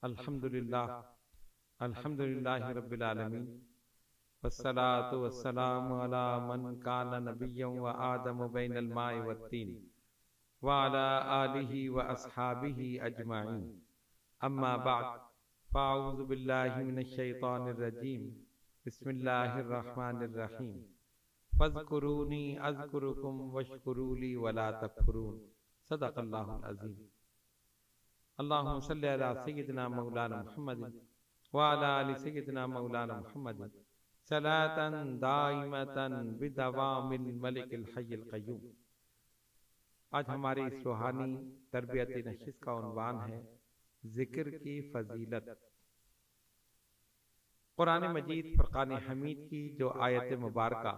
الحمدللہ الحمدللہ رب العالمین والصلاة والسلام علی من کان نبیا و آدم بین الماء والتین وعلی آلہ و اصحابہ اجمعین اما بعد فاعوذ باللہ من الشیطان الرجیم بسم اللہ الرحمن الرحیم فاذکرونی اذکرکم واشکروا لی ولا تکفرون صدق اللہ العظیم۔ اللہم صلی علی سیدنا مولانا محمد وعلی آل سیدنا مولانا محمد صلاة دائمة بدوام الملک الحی القیوم۔ آج ہماری اس روحانی تربیت نشست کا عنوان ہے ذکر کی فضیلت۔ قرآن مجید فرقان حمید کی جو آیت مبارکہ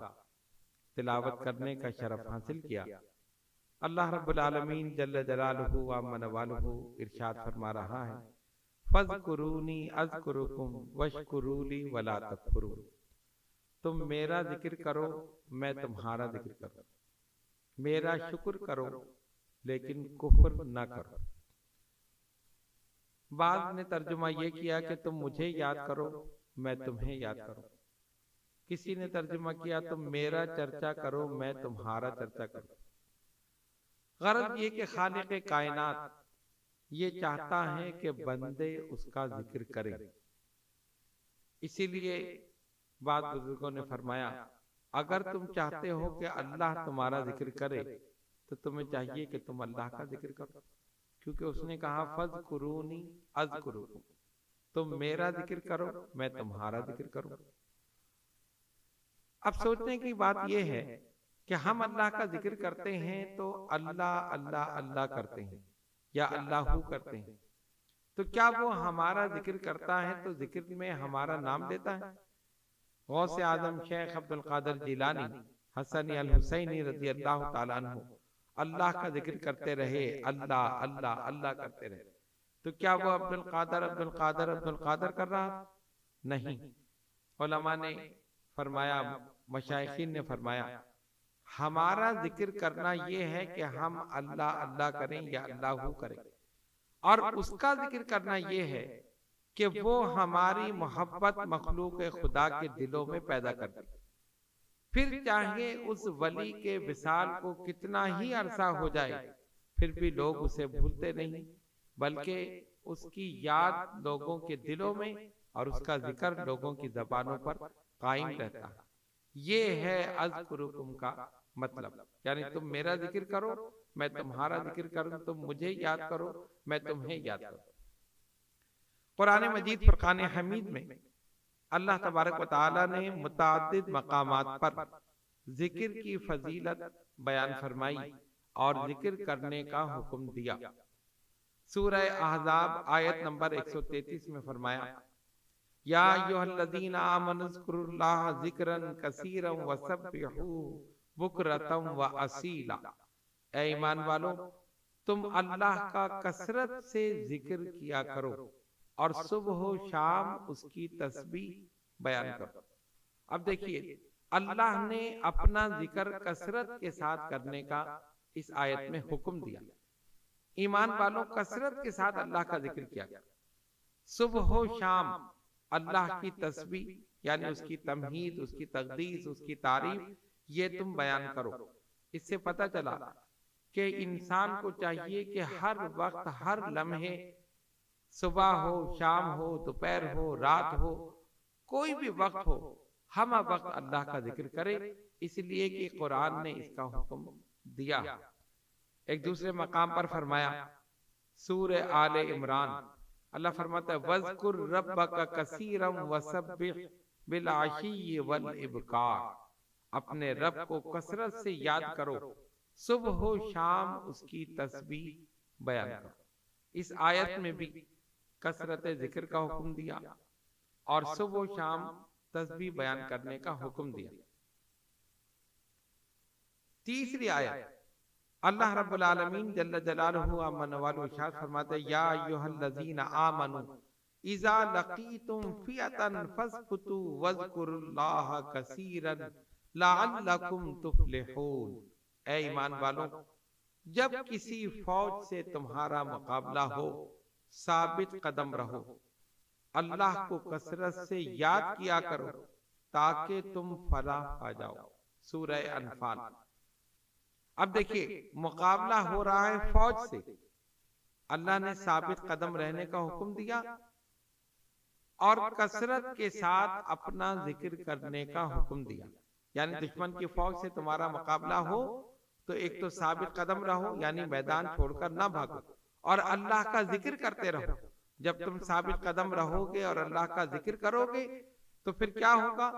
تلاوت کرنے کا شرف حاصل کیا، اللہ رب العالمین جل جلالہ و عم نوالہ ارشاد فرما رہا ہے فَاذْكُرُونِي أَذْكُرُكُمْ وَاشْكُرُوا لِي وَلَا تَكْفُرُونَ۔ تم میرا ذکر کرو میں تمہارا ذکر کروں، میرا شکر کرو لیکن کفر نہ کرو۔ بعض نے ترجمہ یہ کیا کہ تم مجھے یاد کرو میں تمہیں یاد کروں، کسی نے ترجمہ کیا تم میرا چرچا کرو میں تمہارا چرچا کروں۔ غرض یہ کہ خالق کائنات یہ چاہتا ہے کہ بندے اس کا ذکر کریں، اسی لیے بعض بزرگوں نے فرمایا اگر تم چاہتے ہو کہ اللہ تمہارا ذکر کرے تو تمہیں چاہیے کہ تم اللہ کا ذکر کرو، کیونکہ اس نے کہا فَاذْكُرُونِي أَذْكُرُكُمْ، تم میرا ذکر کرو میں تمہارا ذکر کروں۔ اب سوچنے کی بات یہ ہے کہ ہم اللہ کا ذکر کرتے ہیں تو اللہ اللہ اللہ کرتے ہیں یا اللہ کرتے ہیں، تو کیا وہ ہمارا ذکر کرتا ہے تو ذکر میں ہمارا نام لیتا ہے؟ غوث اعظم شیخ عبد القادر جیلانی حسنی الحسینی رضی اللہ تعالیٰ عنہ اللہ کا ذکر کرتے رہے، اللہ اللہ اللہ کرتے رہے، تو کیا وہ عبد القادر کر رہا؟ نہیں۔ علماء نے فرمایا، مشائخین نے فرمایا ہمارا ذکر کرنا یہ ہے کہ ہم اللہ اللہ کریں یا اللہ کریں، اور اس کا ذکر کرنا یہ ہے کہ وہ ہماری محبت مخلوق خدا کے دلوں میں پیدا کر دے، پھر چاہے اس ولی کے وصال کو کتنا ہی عرصہ ہو جائے پھر بھی لوگ اسے بھولتے نہیں، بلکہ اس کی یاد لوگوں کے دلوں میں اور اس کا ذکر لوگوں کی زبانوں پر قائم رہتا ہے۔ یہ ہے اذکرکم کا مطلب، یعنی تم میرا ذکر کرو میں تمہارا ذکر کروں، تم مجھے یاد کرو میں تمہیں یاد کروں۔ قرآن مجید فرقان حمید میں اللہ تبارک و تعالی نے متعدد مقامات پر ذکر کی فضیلت بیان فرمائی اور ذکر کرنے کا حکم دیا۔ سورہ احزاب آیت نمبر 133 میں فرمایا یا ایھا الذین آمنوا اذکروا اللہ ذکرا کثیرا وسبحوہ بکرۃ و اصیلا۔ اے ایمان والو تم اللہ کا کثرت سے ذکر کیا کرو اور صبح و شام اس کی تسبیح بیان کرو۔ اب دیکھیے اللہ نے اپنا ذکر کثرت کے ساتھ کرنے کا اس آیت میں حکم دیا۔ ایمان والوں کثرت کے ساتھ اللہ کا ذکر کیا، صبح و شام اللہ کی تسبیح یعنی اس کی تمہید، اس کی تقدیس، اس کی تعریف یہ تم بیان کرو۔ اس سے پتہ چلا کہ انسان کو چاہیے کہ ہر وقت ہر لمحے، صبح ہو شام ہو دوپہر ہو رات ہو کوئی بھی وقت ہو، ہم وقت اللہ کا ذکر کرے، اس لیے کہ قرآن نے اس کا حکم دیا۔ ایک دوسرے مقام پر فرمایا سورہ آل عمران، اللہ فرماتا ہے وَاذْكُرْ رَبَّكَ كَثِيرًا وَسَبِّحْ بِالْعَشِيِّ وَالْإِبْكَارِ، اپنے رب کو کثرت سے یاد کرو، صبح و شام اس کی تسبیح بیان کرو۔ اس آیت میں بھی کثرت ذکر کا حکم دیا اور صبح و شام تسبیح بیان کرنے کا حکم دیا۔ تیسری آیت اللہ رب العالمین جل جلالہ عم نوالہ ارشاد فرماتے ہیں یا ایھا الذین آمنوا اذا لقیتم فئۃ فاثبتوا واذکروا اللہ کثیرا لعلکم تفلحون۔ اے ایمان والوں جب کسی فوج سے تمہارا مقابلہ ہو ثابت قدم رہو، اللہ کو کثرت سے یاد کیا کرو تاکہ تم فلاح پا جاؤ۔ سورہ انفال۔ اب دیکھیے مقابلہ ہو رہا ہے فوج سے، اللہ نے ثابت قدم رہنے کا حکم دیا اور کثرت کے ساتھ اپنا ذکر کرنے کا حکم دیا۔ یعنی دشمن کی فوج سے تمہارا مقابلہ ہو تو ایک تو ثابت قدم رہو، یعنی میدان چھوڑ کر نہ بھاگو، اور اللہ کا ذکر کرتے رہو۔ جب تم ثابت قدم رہو گے اور اللہ کا ذکر کرو گے تو پھر کیا ہوگا؟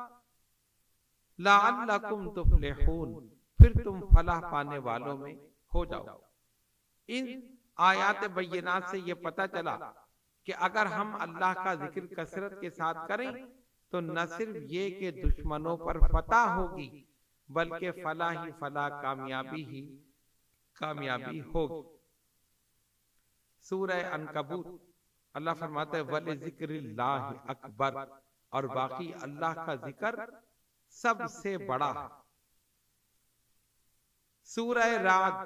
لعلکم تفلحون، پھر تم فلاح پانے والوں میں ہو جاؤ۔ ان آیات بینات سے یہ پتہ چلا کہ اگر ہم اللہ کا ذکر کثرت کے ساتھ کریں تو نہ صرف یہ کہ دشمنوں پر فتح ہوگی بلکہ فلاح ہی فلاح، کامیابی ہی کامیابی ہوگی۔ سورہ عنکبوت اللہ فرماتا ہے وَلِذِكْرِ اللَّهِ اکبر، اور باقی اللہ کا ذکر سب سے بڑا ہے۔ سورہ رعد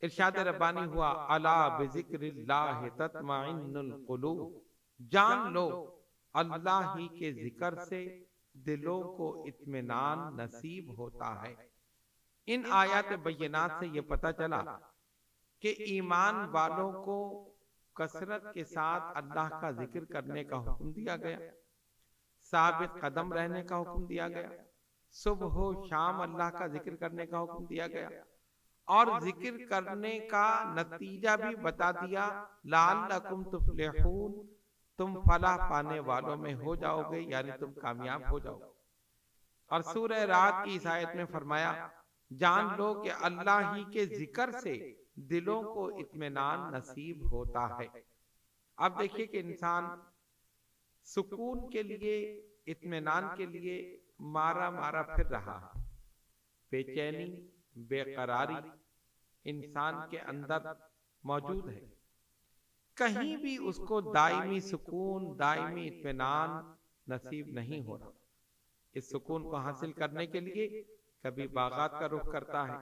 ارشاد ربانی ہوا الا بذکر اللہ تطمئن القلوب، جان لو اللہ ہی کے ذکر سے دلوں کو اطمینان نصیب ہوتا ہے۔ ان آیات بینات سے یہ پتہ چلا کہ ایمان والوں کو کثرت کے ساتھ اللہ کا ذکر کرنے کا حکم دیا گیا، ثابت قدم رہنے کا حکم دیا گیا، صبح و شام اللہ کا ذکر کرنے کا حکم دیا گیا، اور ذکر کرنے کا نتیجہ بھی بتا دیا لعلکم تفلحون، تم فلاح پانے والوں میں ہو جاؤ گے، یعنی تم کامیاب ہو جاؤ گے۔ اور سورہ رعد کی اس آیت میں فرمایا جان لو کہ اللہ ہی کے ذکر سے دلوں کو اطمینان نصیب ہوتا ہے۔ اب دیکھیے کہ انسان سکون کے لیے، اطمینان کے لیے مارا مارا پھر رہا ہے، بے چینی، بے قراری انسان کے اندر موجود ہے، کہیں بھی اس کو دائمی سکون، دائمی اطمینان نصیب نہیں ہو رہا۔ اس سکون کو حاصل کرنے کے لیے کبھی باغات کا رخ کرتا ہے،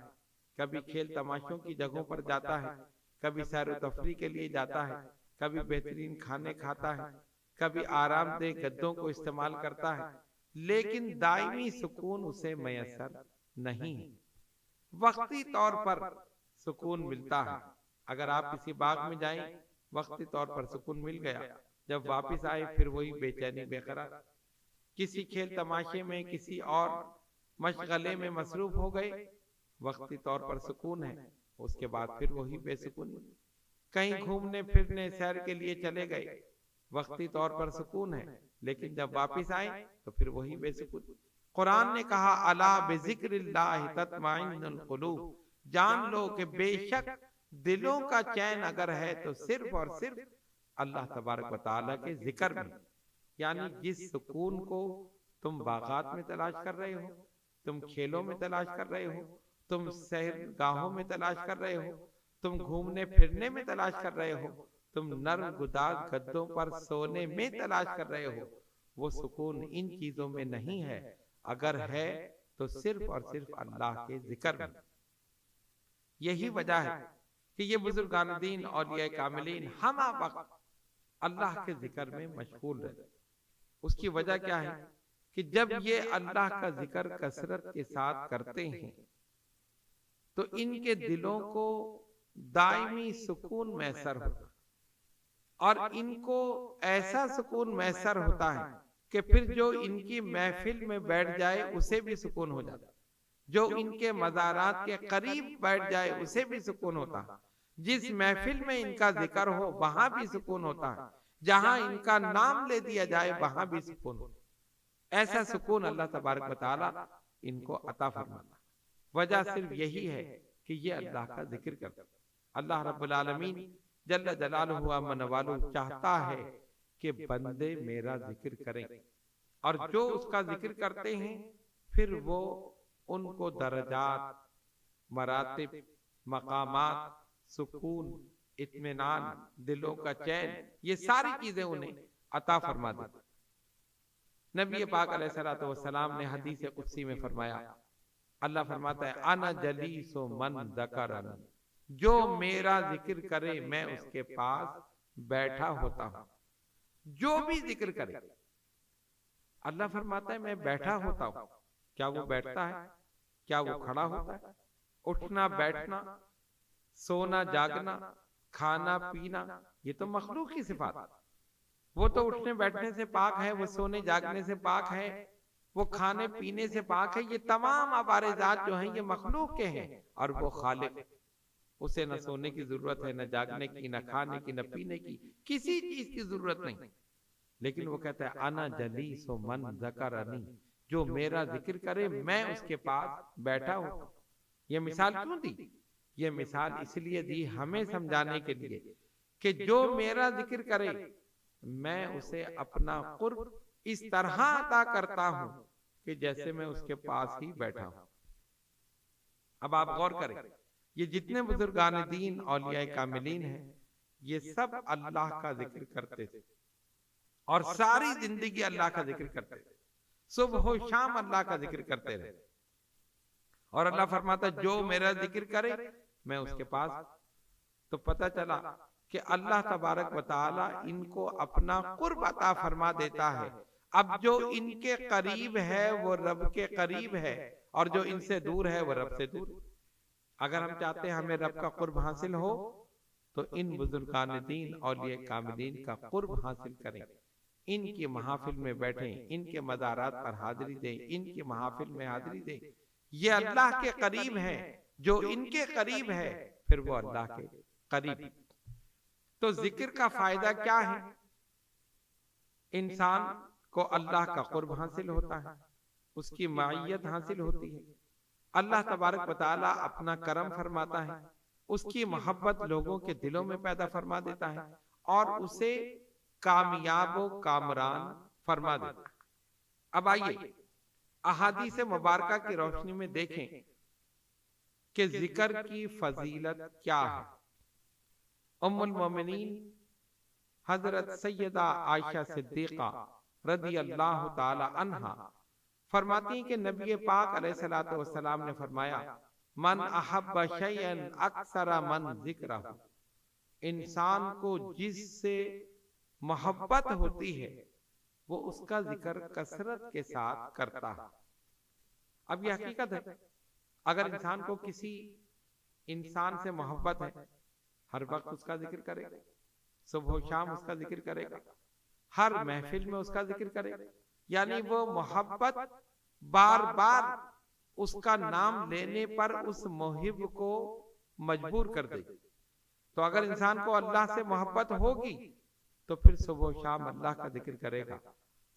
کبھی کھیل تماشوں کی جگہوں پر جاتا ہے، کبھی سیر و تفریح کے لیے جاتا ہے، کبھی بہترین کھانے کھاتا ہے، کبھی آرام دہ گدوں کو استعمال کرتا ہے، لیکن دائمی سکون اسے میسر نہیں ہے۔ وقتی طور پر سکون ملتا ہے، اگر آپ کسی باغ میں جائیں وقتی طور پر سکون مل گیا، جب واپس آئے پھر وہی بے چینی، بے قرار، کسی کھیل تماشے میں، کسی اور مشغلے میں مصروف ہو گئے، وقتی طور پر سکون ہے، اس کے بعد پھر وہی بے سکونی۔ کہیں گھومنے پھرنے سیر کے لیے چلے گئے، وقتی طور پر سکون ہے، لیکن جب واپس آئے تو پھر وہی بے سکون۔ قرآن نے کہا الا بذکر اللہ تطمئن القلوب، جان لو کہ بے شک دلوں کا چین اگر ہے تو صرف اور صرف اللہ تبارک و تعالیٰ کے ذکر میں۔ یعنی جس سکون کو تم باغات میں تلاش کر رہے ہو، تم کھیلوں میں تلاش کر رہے ہو، تم سیر گاہوں میں تلاش کر رہے ہو، تم گھومنے پھرنے میں تلاش کر رہے ہو، تم نرم گداز گدوں پر سونے میں تلاش کر رہے ہو، وہ سکون ان چیزوں میں نہیں ہے، اگر ہے تو صرف اور صرف اللہ کے ذکر میں۔ یہی وجہ ہے کہ یہ بزرگان دین، اولیاء کاملین ہمہ وقت اللہ کے ذکر میں مشغول رہتے۔ اس کی وجہ کیا ہے کہ جب یہ اللہ کا ذکر کثرت کے ساتھ کرتے ہیں تو ان کے دلوں کو دائمی سکون میسر ہوتا ہے، اور ان کو ایسا سکون میسر ہوتا ہے کہ پھر جو ان کی محفل میں بیٹھ جائے اسے بھی سکون ہو جاتا ہے، جو ان کے مزارات کے قریب بیٹھ جائے اسے بھی سکون ہوتا ہے، جس محفل میں ان کا ذکر ہو وہاں بھی سکون ہوتا ہے، جہاں ان کا نام لے دیا جائے وہاں بھی سکون ہوتا ہے۔ ایسا سکون اللہ تبارک و تعالیٰ ان کو عطا فرماتا ہے۔ وجہ صرف یہی ہے کہ یہ اللہ کا ذکر کرتا ہے۔ اللہ رب العالمین جل جلالہ و من والہ چاہتا ہے کہ بندے میرا ذکر کریں، اور جو اس کا ذکر کرتے ہیں پھر وہ ان کو درجات، مراتب، مقامات، سکون، اطمینان، دلوں کا چین، یہ ساری چیزیں انہیں عطا فرما دیتا۔ نبی پاک علیہ الصلوۃ والسلام نے حدیث قدسی میں فرمایا، اللہ فرماتا ہے انا جلیس من ذکرنی، جو میرا ذکر کرے میں اس کے پاس بیٹھا ہوتا ہوں. جو بھی ذکر کرے اللہ فرماتا ہے میں بیٹھا ہوتا ہوں. کیا وہ بیٹھتا ہے؟ کیا وہ کھڑا ہوتا ہے؟ اٹھنا بیٹھنا، سونا جاگنا، کھانا پینا، یہ تو مخلوق کی صفات. وہ تو اٹھنے بیٹھنے سے پاک ہے، وہ سونے جاگنے سے پاک ہے، وہ کھانے پینے سے پاک ہے. یہ تمام عبارضات جو ہیں یہ مخلوق کے ہیں، اور وہ خالق. اسے نہ سونے کی ضرورت ہے، نہ جاگنے کی، نہ کھانے کی، نہ پینے کی، کسی چیز کی ضرورت نہیں. لیکن وہ کہتا ہے انا جلیس من ذکرنی، جو میرا ذکر کرے میں اس کے پاس بیٹھا ہوں. یہ مثال کیوں دی؟ یہ مثال اس لیے دی ہمیں سمجھانے کے لیے کہ جو میرا ذکر کرے میں اسے اپنا قرب اس طرح عطا کرتا ہوں کہ جیسے میں اس کے پاس ہی بیٹھا ہوں. اب آپ غور کریں، یہ جتنے بزرگان دین اولیاء کاملین ہیں یہ سب اللہ کا ذکر کرتے تھے اور ساری زندگی اللہ کا ذکر کرتے تھے. صبح و شام اللہ کا ذکر کرتے رہے. اور اللہ فرماتا جو میرا ذکر کرے میں اس کے پاس. تو پتہ چلا کہ اللہ تبارک و تعالی ان کو اپنا قرب عطا فرما دیتا ہے. اب جو ان کے قریب ہے وہ رب کے قریب ہے، اور جو ان سے دور ہے وہ رب سے دور. اگر ہم چاہتے ہیں ہمیں رب کا قرب حاصل ہو تو ان بزرگان دین اولیاء کاملین کا قرب حاصل کریں، ان کی محافل میں بیٹھیں، ان کے مزارات پر حاضری دیں، ان کی محافل میں حاضری دیں. یہ اللہ کے قریب ہیں. جو ان کے قریب ہے پھر وہ اللہ کے قریب. تو ذکر کا فائدہ کیا ہے؟ انسان کو اللہ کا قرب حاصل ہوتا ہے، اس کی معیت حاصل ہوتی ہے. اللہ تبارک و تعالی اپنا کرم فرماتا ہے، اس کی محبت لوگوں کے دلوں میں پیدا فرما دیتا ہے اور اسے کامیاب و کامران فرما دیتا ہے. اب آئیے احادیث مبارکہ کی روشنی میں دیکھیں کہ ذکر کی فضیلت کیا ہے. ام المومنین حضرت سیدہ عائشہ صدیقہ رضی اللہ تعالی عنہا فرماتی ہیں کہ نبی پاک علیہ الصلوۃ والسلام نے فرمایا من احب شیئا اکثر من ذکرہ، انسان کو جس سے محبت ہوتی ہے وہ اس کا ذکر کثرت کے ساتھ کرتا ہے. اب یہ حقیقت ہے، اگر انسان کو کسی انسان سے محبت ہے ہر وقت اس کا ذکر کرے گا، صبح و شام اس کا ذکر کرے گا، ہر محفل میں اس کا ذکر کرے گا. یعنی وہ محبت بار بار اس کا نام لینے پر اس محب کو مجبور کر دے. تو اگر انسان کو اللہ سے محبت ہوگی تو پھر صبح و شام اللہ کا ذکر کرے گا،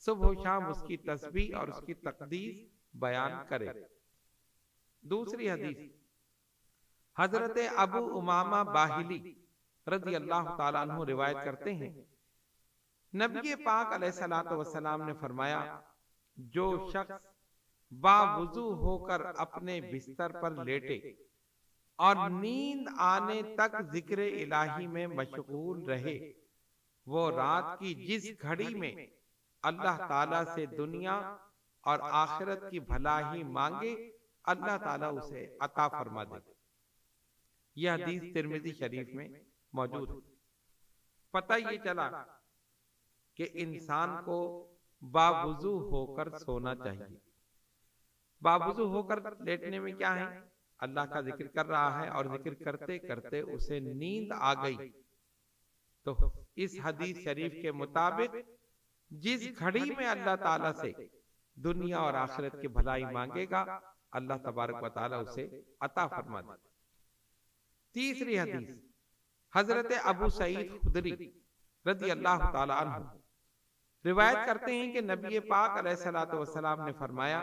صبح و شام اس کی تسبیح اور اس کی تقدیس بیان کرے. دوسری حدیث حضرت ابو امامہ باہلی رضی اللہ تعالیٰ عنہ روایت کرتے ہیں، نبی پاک علیہ الصلوۃ والسلام نے فرمایا جو شخص باوضو ہو کر اپنے بستر پر لیٹے اور نیند آنے تک ذکر الہی میں مشغول رہے، وہ رات کی جس گھڑی میں اللہ تعالیٰ سے دنیا اور آخرت کی بھلائی مانگے اللہ تعالیٰ اسے عطا فرما دے. یہ حدیث ترمذی شریف میں موجود ہے. پتہ یہ چلا کہ انسان کو باوضو ہو کر سونا چاہیے. باوضو ہو کر لیٹنے میں کیا ہے؟ اللہ کا ذکر کر رہا ہے اور ذکر کرتے کرتے اسے نیند آ گئی. تو اس حدیث شریف کے مطابق جس گھڑی میں اللہ تعالیٰ سے دنیا اور آخرت کی بھلائی مانگے گا اللہ تبارک و تعالیٰ اسے عطا فرما دے. تیسری حدیث حضرت ابو سعید خدری رضی اللہ تعالی عنہ روایت کرتے ہیں کہ نبی پاک علیہ الصلوۃ والسلام نے فرمایا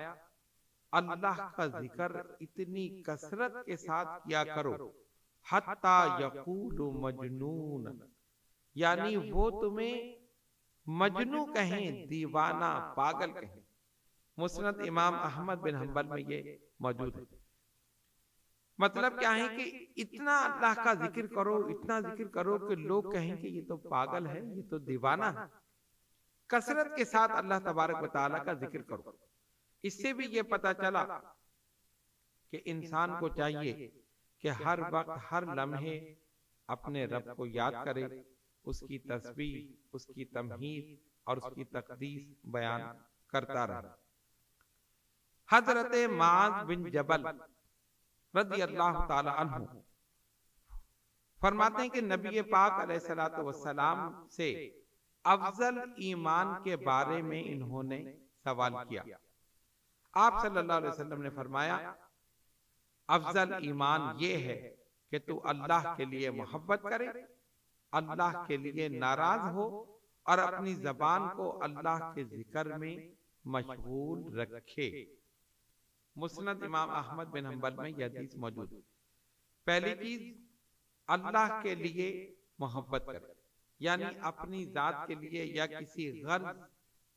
اللہ کا ذکر اتنی کثرت کے ساتھ کیا کرو حتی یقول مجنون، یعنی وہ تمہیں مجنو کہیں، دیوانہ، پاگل کہیں. مسند امام احمد بن حنبل میں یہ موجود ہے. مطلب کیا ہے کہ اتنا اللہ کا ذکر کرو، اتنا ذکر کرو کہ لوگ کہیں کہ یہ تو پاگل ہے، یہ تو دیوانہ ہے. کثرت کے ساتھ اللہ تبارک و تعالیٰ کا ذکر کرو. اس سے بھی یہ پتا چلا کہ انسان کو چاہیے کہ ہر وقت ہر لمحے اپنے رب کو یاد کرے، اس کی تسبیح، اس کی تمہید اور اس کی تقدیس بیان کرتا رہا۔ حضرت معاذ بن جبل رضی اللہ تعالی عنہ فرماتے ہیں کہ نبی پاک علیہ الصلوۃ والسلام سے افضل ایمان کے بارے میں انہوں نے سوال کیا۔ آپ صلی اللہ علیہ وسلم نے فرمایا افضل ایمان یہ ہے کہ تو اللہ کے لیے محبت کرے، اللہ کے لیے ناراض ہو اور اپنی زبان کو اللہ کے ذکر میں مشغول رکھے۔ مسند امام احمد بن حنبل میں یہ حدیث موجود ہے۔ پہلی چیز اللہ کے لیے محبت کرے، یعنی اپنی ذات کے لیے یا کسی غرض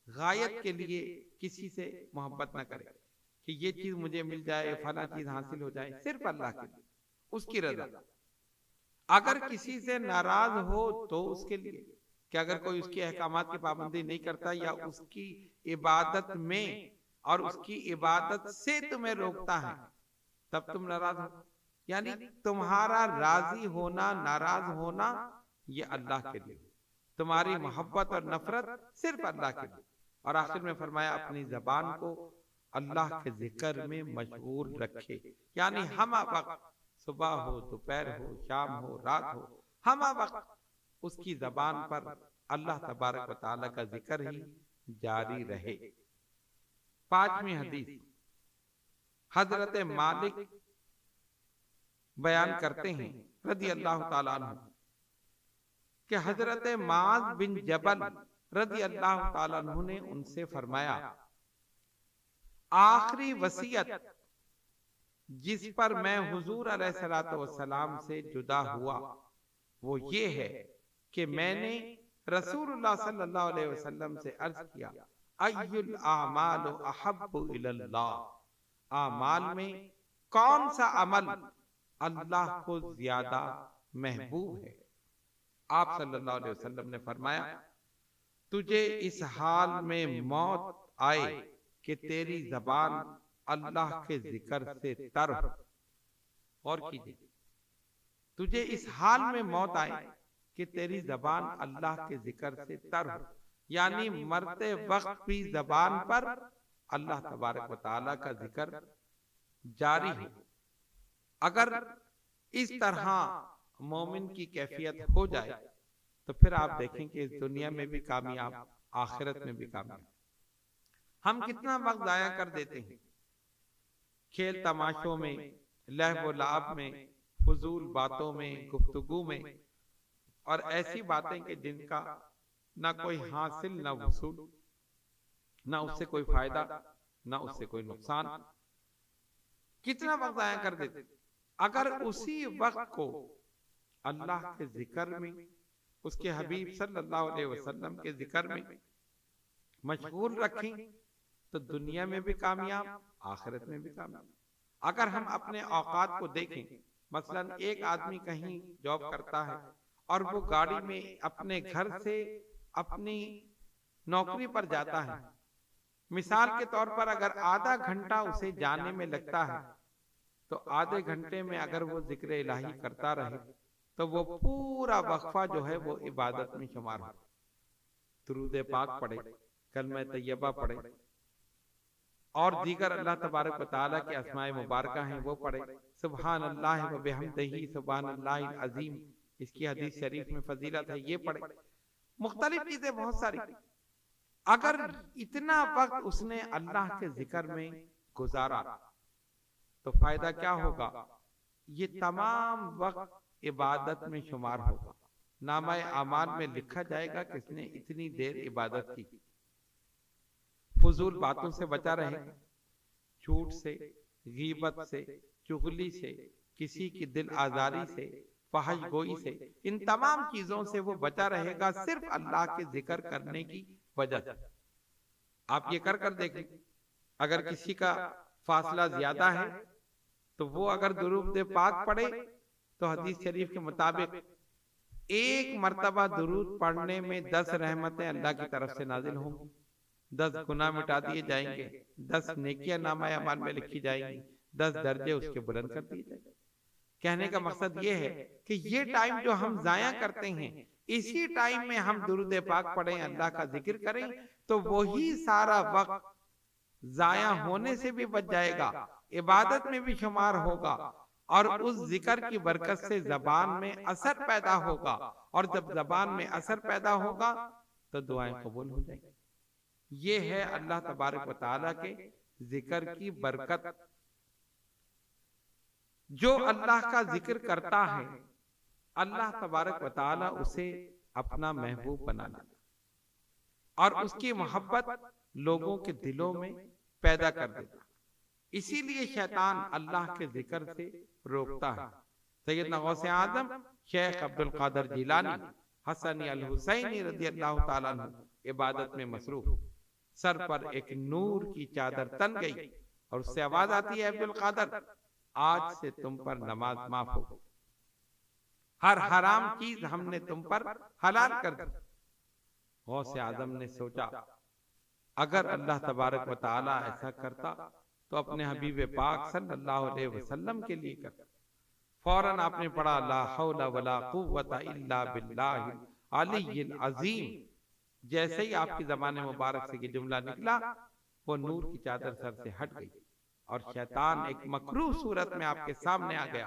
غایت کے لیے کسی سے محبت نہ کرے کہ یہ چیز مجھے مل جائے، فلاں چیز حاصل ہو جائے، صرف اللہ کے لیے، اس کی رضا۔ اگر کسی سے ناراض ہو تو اس کے لیے کہ اگر کوئی اس کے احکامات کی پابندی نہیں کرتا یا اس کی عبادت میں اور اس کی عبادت سے تمہیں روکتا ہے تب تم ناراض ہو، یعنی تمہارا راضی ہونا ناراض ہونا یہ اللہ کے لیے، تمہاری محبت اور نفرت صرف اللہ کے لیے۔ اور آخر میں فرمایا اپنی زبان کو اللہ کے ذکر میں مشغول رکھے، یعنی ہمہ وقت صبح ہو، دوپہر ہو، شام ہو، رات ہو، ہمہ وقت اس کی زبان پر اللہ تبارک و تعالی کا ذکر ہی جاری رہے۔ پانچویں حدیث حضرت مالک بیان کرتے ہیں رضی اللہ تعالیٰ عنہ کہ حضرت معاذ بن جبل رضی اللہ تعالیٰ عنہ نے ان سے فرمایا آخری وصیت جس پر میں حضور علیہ الصلوۃ والسلام سے جدا ہوا وہ یہ ہے کہ میں نے رسول اللہ صلی اللہ علیہ وسلم سے عرض کیا ای الاعمال احب الی اللہ، اعمال میں کون سا عمل اللہ کو زیادہ محبوب ہے؟ آپ صلی اللہ علیہ وسلم نے فرمایا تجھے اس حال میں موت آئے کہ تیری زبان اللہ کے ذکر سے تر ہو۔ اور کیجئے، تجھے اس حال میں موت آئے کہ تیری زبان اللہ کے ذکر سے تر ہو، یعنی مرتے وقت بھی زبان پر اللہ تبارک و تعالی کا ذکر جاری ہو۔ اگر اس طرح مومن کی کیفیت ہو جائے تو پھر آپ دیکھیں کہ اس دنیا میں بھی کامیاب، آخرت میں بھی کامیاب۔ ہم کتنا وقت ضائع کر دیتے ہیں کھیل تماشوں میں، لہو و لعب میں، فضول باتوں میں، گفتگو میں، اور ایسی باتیں کہ جن کا نہ کوئی حاصل نہ وصول، نہ اس سے کوئی فائدہ نہ اس سے کوئی نقصان۔ کتنا وقت ضائع کر دیتے۔ اگر اسی وقت کو اللہ کے ذکر میں، اس کے حبیب صلی اللہ علیہ وسلم کے ذکر میں مشغول رکھیں تو دنیا میں بھی کامیاب، آخرت میں بھی کامیاب۔ اگر ہم اپنے اوقات کو دیکھیں، مثلا ایک آدمی کہیں جاب کرتا ہے اور وہ گاڑی میں اپنے گھر سے اپنی نوکری پر جاتا ہے، مثال کے طور پر اگر آدھا گھنٹہ اسے جانے میں لگتا ہے تو آدھے گھنٹے میں اگر وہ ذکر الہی کرتا رہے تو وہ پورا وقفہ جو ہے وہ عبادت میں شمار ہو۔ درود پاک پڑھے، کلمہ طیبہ پڑھے اور دیگر اللہ تبارک و تعالیٰ کے اسماء مبارکہ ہیں وہ پڑھے، سبحان اللہ و بحمدہ سبحان اللہ العظیم، اس کی حدیث شریف میں فضیلت ہے، یہ پڑھے، مختلف چیزیں بہت ساری۔ اگر اتنا وقت اس نے اللہ کے ذکر میں گزارا تو فائدہ کیا ہوگا؟ یہ تمام وقت عبادت میں شمار ہوگا، نامہ اعمال میں لکھا جائے گا کہ اس نے اتنی دیر عبادت کی۔ فضول باتوں سے بچا رہے گا، جھوٹ سے، غیبت سے، چغلی سے، کسی کی دل آزاری سے، فحش گوئی سے، ان تمام چیزوں سے وہ بچا رہے گا صرف اللہ کے ذکر کرنے کی وجہ سے۔ آپ یہ کر دیکھیں، اگر کسی کا فاصلہ زیادہ ہے تو وہ اگر درود پاک پڑھے تو حدیث شریف کے مطابق ایک مرتبہ درود پڑھنے میں 10 رحمتیں اللہ کی طرف سے نازل ہوں گی، 10 گناہ مٹا دیے جائیں گے، 10 نیکیاں نامہ اعمال میں لکھی جائیں گی، 10 درجے اس کے بلند کر دیے جائیں گے۔ کہنے کا مقصد یہ ہے کہ یہ ٹائم جو ہم ضائع کرتے ہیں اسی ٹائم میں ہم درود پاک پڑھیں، اللہ کا ذکر کریں، تو وہی سارا وقت ضائع ہونے سے بھی بچ جائے گا، عبادت میں بھی شمار ہوگا، اور اس ذکر کی برکت سے زبان میں اثر پیدا ہوگا، اور جب زبان میں اثر پیدا ہوگا تو دعائیں قبول ہو جائیں گی۔ یہ ہے اللہ تبارک و تعالیٰ کے ذکر کی برکت۔ جو اللہ کا ذکر کرتا ہے اللہ تبارک و تعالیٰ اسے اپنا محبوب بنا لیتا، اور اس کی محبت لوگوں کے دلوں میں پیدا کر دیتا۔ اسی لیے شیطان اللہ کے ذکر سے روکتا ہے۔ سیدنا غوث اعظم شیخ عبد القادر جیلانی حسنی الحسینی رضی اللہ تعالیٰ عنہ عبادت میں مصروف، سر پر ایک نور کی چادر تن گئی اور اس سے آواز آتی ہے، عبد القادر آج سے تم پر نماز معاف ہو، ہر حرام چیز ہم نے تم پر حلال کر دی۔ غوث اعظم نے سوچا اگر اللہ تبارک و تعالیٰ ایسا کرتا تو اپنے حبیب پاک صلی اللہ علیہ وسلم کے لیے کرتا۔ فوراً آپ نے پڑھا لا حول ولا قوت الا باللہ العلی العظیم۔ جیسے ہی آپ کی زبان مبارک سے یہ جملہ نکلا وہ نور کی چادر سر سے ہٹ گئی، اور شیطان ایک مکروہ صورت میں آپ کے سامنے آ گیا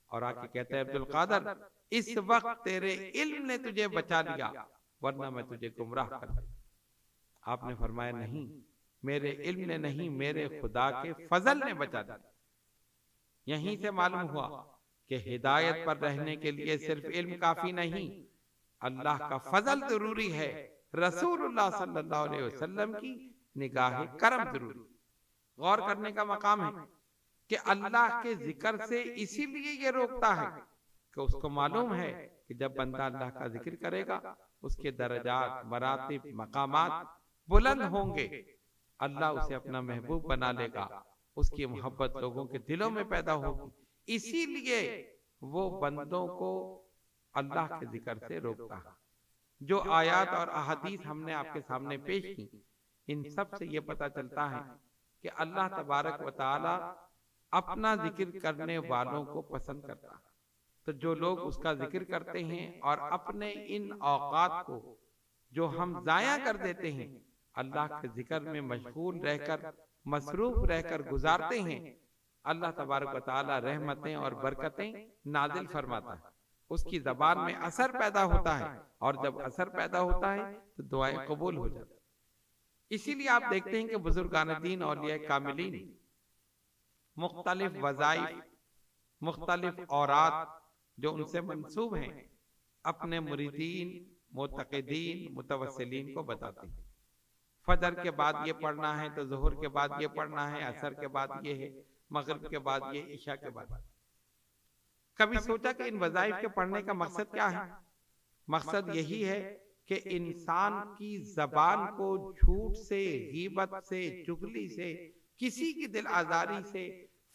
اور آ کے کہتا ہے، عبد القادر اس وقت تیرے علم نے تجھے بچا لیا ورنہ میں تجھے گمراہ کر دوں۔ آپ نے فرمایا نہیں، میرے علم نے نہیں، میرے خدا کے فضل نے بچا دیا۔ یہیں سے معلوم ہوا کہ ہدایت پر رہنے کے لیے صرف علم کافی نہیں، اللہ کا فضل ضروری ہے، رسول اللہ صلی اللہ علیہ وسلم کی نگاہ کرم ضروری۔ غور کرنے کا مقام ہے کہ اللہ کے ذکر سے اسی لیے یہ روکتا ہے کہ اس کو معلوم ہے کہ جب بندہ اللہ کا ذکر کرے گا اس کے درجات، مراتب، مقامات بلند ہوں گے، اللہ اسے اپنا محبوب بنا لے گا، اس کی محبت لوگوں کے دلوں میں پیدا ہوگی۔ اسی لیے وہ بندوں کو اللہ کے ذکر سے روکتا ہے۔ جو آیات اور احادیث ہم نے آپ کے سامنے پیش کی، ان سب سے یہ پتہ چلتا ہے کہ اللہ تبارک و تعالی اپنا ذکر کرنے والوں کو پسند کرتا ہے۔ تو جو لوگ اس کا ذکر کرتے ہیں اور اپنے ان اوقات کو جو ہم ضائع کر دیتے ہیں اللہ کے ذکر میں مشغول رہ کر، مصروف رہ کر گزارتے ہیں، اللہ تبارک و تعالی رحمتیں اور برکتیں نازل فرماتا ہے، اس کی زبان میں اثر پیدا ہوتا ہے، اور جب اثر پیدا ہوتا ہے تو دعائیں قبول ہو جاتی ہیں۔ اسی لیے آپ دیکھتے ہیں کہ بزرگان دین، اولیاء کاملین مختلف وظائف، مختلف اوراد جو ان سے منسوب ہیں اپنے مریدین، معتقدین، متوسلین کو بتاتے ہیں۔ فجر کے بعد یہ پڑھنا ہے تو ظہر کے بعد یہ پڑھنا ہے، عصر کے بعد یہ ہے، مغرب کے بعد یہ، عشاء کے بعد۔ کبھی سوچا کہ ان وظائف کے پڑھنے کا مقصد کیا ہے؟ مقصد یہی ہے کہ انسان کی زبان کو جھوٹ سے، غیبت سے، چغلی سے، کسی کی دل آزاری سے،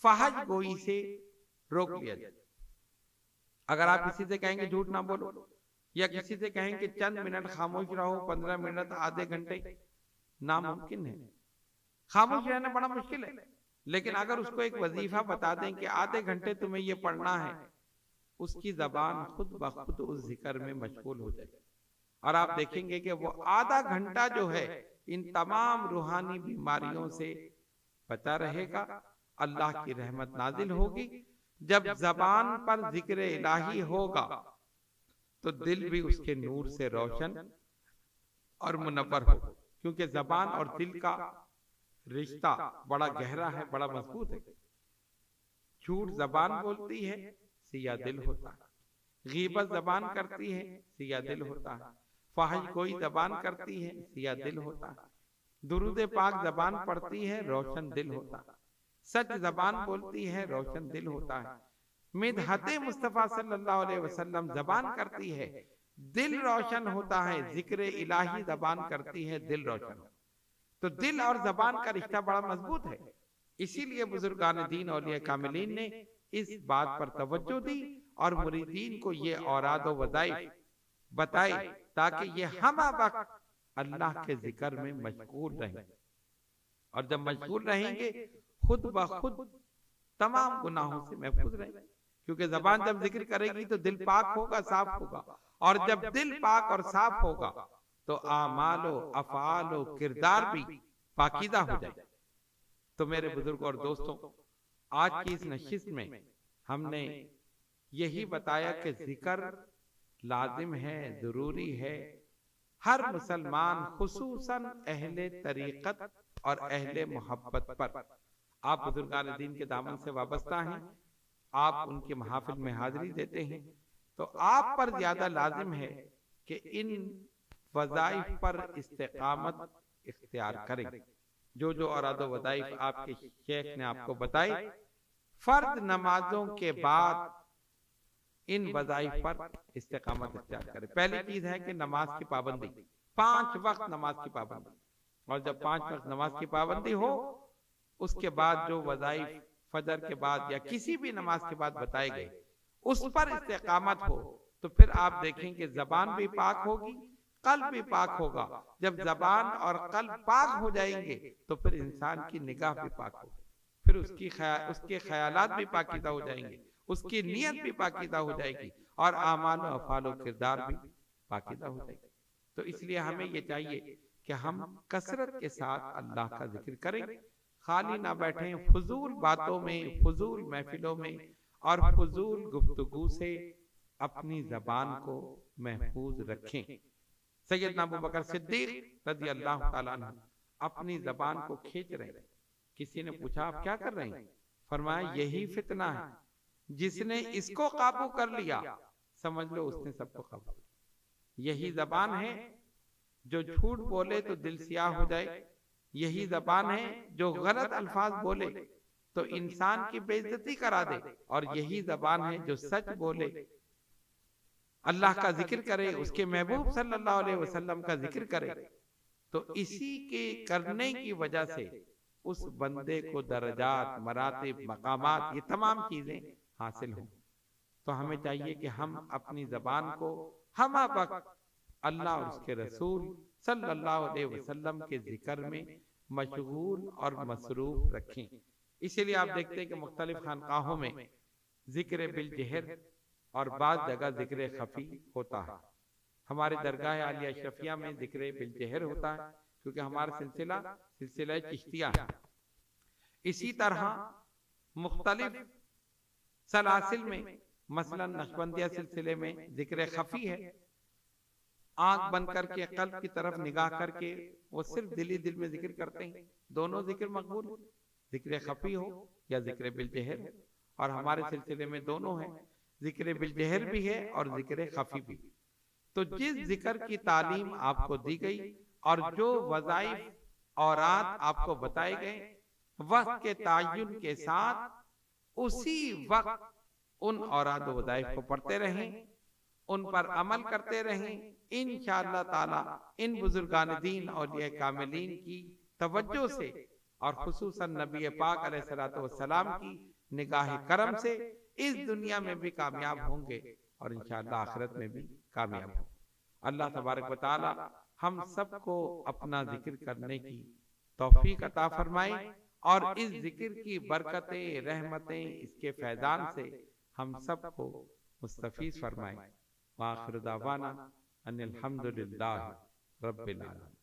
فحش گوئی سے روک لیا جائے۔ اگر آپ کسی سے کہیں گے جھوٹ نہ بولو، یا کسی سے کہیں کہ چند منٹ خاموش رہو، 15 منٹ، آدھے گھنٹے، ناممکن ہے۔ خاموش رہنا بڑا مشکل ہے، لیکن اگر اس کو ایک وظیفہ بتا دیں کہ آدھے گھنٹے تمہیں یہ پڑھنا ہے، اس کی زبان خود بخود اس ذکر میں مشغول ہو جائے، اور آپ دیکھیں گے کہ وہ آدھا گھنٹہ جو ہے ان تمام روحانی بیماریوں سے بچا رہے گا۔ اللہ کی رحمت نازل ہوگی۔ جب زبان پر ذکر الہی ہوگا تو دل بھی اس کے نور سے روشن اور منور ہوگا، کیونکہ زبان اور دل کا رشتہ بڑا گہرا ہے، بڑا مضبوط ہے۔ جھوٹ زبان بولتی ہے، سیاہ دل ہوتا ہے۔ غیبت زبان کرتی ہے، سیاہ دل ہوتا ہے۔ فحش گوئی زبان کرتی ہے، سیاہ دل ہوتا ہے۔ درود پاک زبان پڑھتی ہے، روشن دل ہوتا ہے۔ سچ زبان بولتی ہے، روشن دل ہوتا ہے۔ مدحت مصطفیٰ صلی اللہ علیہ وسلم زبان کرتی ہے، دل روشن ہوتا ہے۔ ذکر الہی زبان کرتی ہے، دل روشن ہوتا ہے۔ تو دل اور زبان کا رشتہ بڑا مضبوط ہے۔ اسی لیے بزرگان دین، اولیاء کاملین نے اس بات پر توجہ دی اور مریدین کو یہ اوراد و وظائف بتائی تاکہ یہ ہمہ وقت اللہ کے ذکر میں مشغول رہیں، اور جب مشغول رہیں گے خود بخود تمام گناہوں سے محفوظ رہیں گے، کیونکہ زبان جب ذکر کرے گی تو دل پاک ہوگا، صاف ہوگا، اور جب دل پاک اور صاف ہوگا تو اعمال و افعال و کردار بھی پاکیزہ ہو جائے۔ تو میرے بزرگوں اور دوستوں، آج کی اس نشست میں ہم نے یہی بتایا کہ ذکر لازم ہے، ضروری ہے، ہر مسلمان خصوصاً اہل طریقت اور اہل محبت پر۔ آپ بزرگان دین کے دامن سے وابستہ ہیں، آپ ان کے محافل میں حاضری دیتے ہیں، تو آپ پر زیادہ لازم ہے کہ ان وظائف پر استقامت اختیار کریں۔ جو اوراد و وظائف آپ کے شیخ نے آپ کو بتائی، فرض نمازوں کے بعد ان وظائف پر استقامت اختیار کریں۔ پہلی چیز ہے کہ نماز کی پابندی، 5 وقت نماز کی پابندی، اور جب 5 وقت نماز کی پابندی ہو، اس کے بعد جو وظائف فجر کے بعد یا کسی بھی نماز کے بعد بتائے گئے اس پر استقامت ہو، تو پھر آپ دیکھیں کہ زبان بھی پاک ہوگی، قلب بھی پاک ہوگا۔ جب زبان اور قلب پاک ہو جائیں گے تو پھر انسان کی نگاہ بھی پاک ہوگی، پھر اس کے خیالات بھی پاکیزہ ہو جائیں گے، اس کی نیت بھی پاکیزہ ہو جائے گی، اور اعمال و افعال و کردار بھی پاکیزہ ہو جائے گی۔ تو اس لیے ہمیں یہ چاہیے کہ ہم کثرت کے ساتھ اللہ کا ذکر کریں، خالی نہ بیٹھیں فضول باتوں میں، فضول محفلوں میں اور فضول گفتگو سے اپنی زبان کو محفوظ رکھیں۔ سیدنا ابوبکر صدیق رضی اللہ تعالیٰ عنہ اپنی زبان کو کھینچ رہے ہیں۔ کسی نے پوچھا آپ کیا کر رہے ہیں؟ فرمایا یہی فتنہ ہے، جس نے اس کو قابو کر لیا سمجھ لو اس نے سب کو قابو کر لیا۔ یہی زبان ہے جو جھوٹ بولے تو دل سیاہ ہو جائے، یہی زبان ہے جو غلط الفاظ بولے تو انسان کی بے عزتی کرا دے، اور یہی زبان ہے جو سچ بولے، اللہ کا ذکر کرے، اس کے محبوب صلی اللہ علیہ وسلم کا ذکر کرے، تو اسی کے کرنے کی وجہ سے اس بندے کو درجات، مراتب، مقامات، یہ تمام چیزیں حاصل ہوں۔ تو ہمیں چاہیے کہ ہم اپنی زبان کو ہمہ وقت اللہ اور اس کے رسول صلی اللہ علیہ وسلم کے ذکر میں مشغول اور مصروف رکھیں۔ اسی لیے آپ دیکھتے ہیں کہ مختلف خانقاہوں میں ذکر بالجہر اور بعض جگہ ذکر خفی ہوتا ہے۔ ہمارے درگاہ عالیہ اشرفیہ میں ذکر بالجہر ہوتا ہے، کیونکہ ہمارا سلسلہ چشتیہ ہے۔ اسی طرح مختلف سلاسل میں، مثلا نقشبندیہ سلسلے میں ذکر خفی ہے، آنکھ بند کر کے قلب کی طرف نگاہ کر کے وہ صرف دل میں ذکر کرتے ہیں، دونوں ذکر مقبول ہیں، ذکر خفی ہو یا ذکر بالجہر ہو۔ اور ہمارے سلسلے میں دونوں ہیں، ذکر بالجہر بھی ہے اور ذکر خفی بھی۔ تو جس ذکر کی تعلیم آپ کو دی گئی اور جو وظائف اوراد آپ کو بتائے گئے، وقت کے تعین کے ساتھ اسی وقت ان اوراد و وظائف کو پڑھتے رہیں، ان پر عمل کرتے رہیں۔ انشاءاللہ تعالی ان بزرگان دین اولیاء کاملین کی توجہ سے اور خصوصاً نبی پاک علیہ السلام کی نگاہ کرم سے اس دنیا میں بھی کامیاب ہوں گے اور انشاءاللہ آخرت میں بھی کامیاب ہوں گے۔ اللہ تبارک و تعالی ہم سب کو اپنا ذکر کرنے کی توفیق عطا فرمائے، اور اس ذکر کی برکتیں، رحمتیں، اس کے فیضان سے ہم سب کو مستفیض فرمائے۔ وآخر دعوانا ان الحمدللہ رب العالمین۔